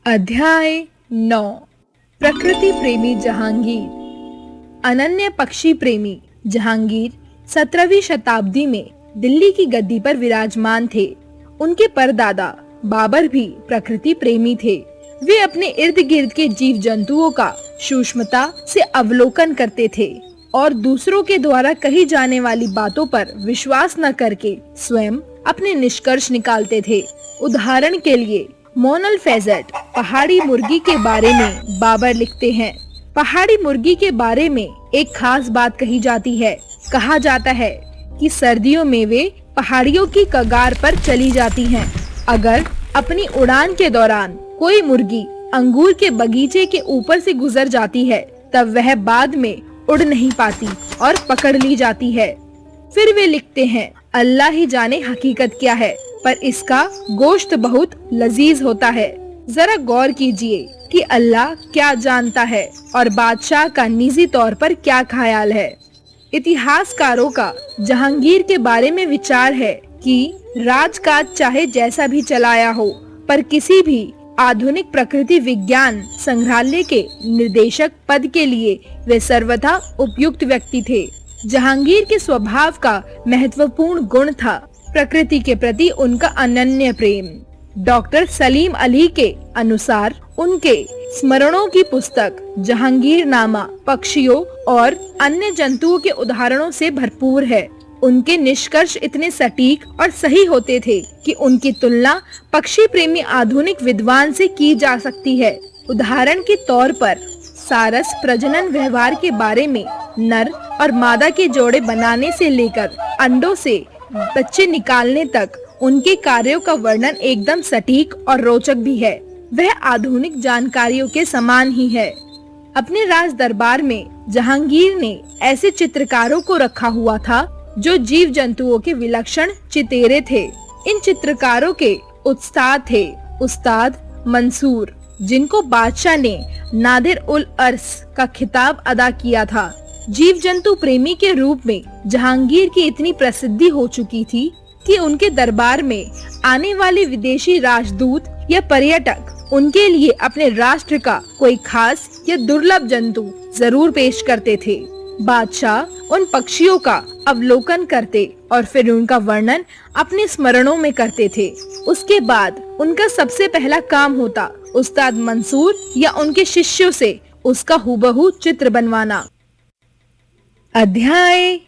अध्याय 9। प्रकृति प्रेमी जहांगीर। अनन्य पक्षी प्रेमी जहांगीर 17वीं शताब्दी में दिल्ली की गद्दी पर विराजमान थे। उनके परदादा बाबर भी प्रकृति प्रेमी थे। वे अपने इर्द गिर्द के जीव जंतुओं का सूक्ष्मता से अवलोकन करते थे और दूसरों के द्वारा कही जाने वाली बातों पर विश्वास न करके स्वयं अपने निष्कर्ष निकालते थे। उदाहरण के लिए मोनल फेजेंट पहाड़ी मुर्गी के बारे में बाबर लिखते हैं। पहाड़ी मुर्गी के बारे में एक खास बात कही जाती है। कहा जाता है कि सर्दियों में वे पहाड़ियों की कगार पर चली जाती हैं। अगर अपनी उड़ान के दौरान कोई मुर्गी अंगूर के बगीचे के ऊपर से गुजर जाती है, तब वह बाद में उड़ नहीं पाती और पकड़ ली जाती है। फिर वे लिखते हैं, अल्लाह ही जाने हकीकत क्या है, पर इसका गोश्त बहुत लजीज होता है। जरा गौर कीजिए कि अल्लाह क्या जानता है और बादशाह का निजी तौर पर क्या ख्याल है। इतिहासकारों का जहांगीर के बारे में विचार है कि राजकाज चाहे जैसा भी चलाया हो, पर किसी भी आधुनिक प्रकृति विज्ञान संग्रहालय के निर्देशक पद के लिए वे सर्वथा उपयुक्त व्यक्ति थे। जहांगीर के स्वभाव का महत्वपूर्ण गुण था प्रकृति के प्रति उनका अनन्य प्रेम। डॉक्टर सलीम अली के अनुसार उनके स्मरणों की पुस्तक जहांगीरनामा पक्षियों और अन्य जंतुओं के उदाहरणों से भरपूर है। उनके निष्कर्ष इतने सटीक और सही होते थे कि उनकी तुलना पक्षी प्रेमी आधुनिक विद्वान से की जा सकती है। उदाहरण के तौर पर सारस प्रजनन व्यवहार के बारे में नर और मादा के जोड़े बनाने से लेकर अंडों से बच्चे निकालने तक उनके कार्यों का वर्णन एकदम सटीक और रोचक भी है। वह आधुनिक जानकारियों के समान ही है। अपने राज दरबार में जहांगीर ने ऐसे चित्रकारों को रखा हुआ था जो जीव जंतुओं के विलक्षण चितेरे थे। इन चित्रकारों के उस्ताद थे उस्ताद मंसूर, जिनको बादशाह ने नादिर उल अर्स का खिताब अदा किया था। जीव जंतु प्रेमी के रूप में जहांगीर की इतनी प्रसिद्धि हो चुकी थी कि उनके दरबार में आने वाले विदेशी राजदूत या पर्यटक उनके लिए अपने राष्ट्र का कोई खास या दुर्लभ जंतु जरूर पेश करते थे। बादशाह उन पक्षियों का अवलोकन करते और फिर उनका वर्णन अपने स्मरणों में करते थे। उसके बाद उनका सबसे पहला काम होता उस्ताद मंसूर या उनके शिष्यों से उसका हूबहू चित्र बनवाना। अध्याय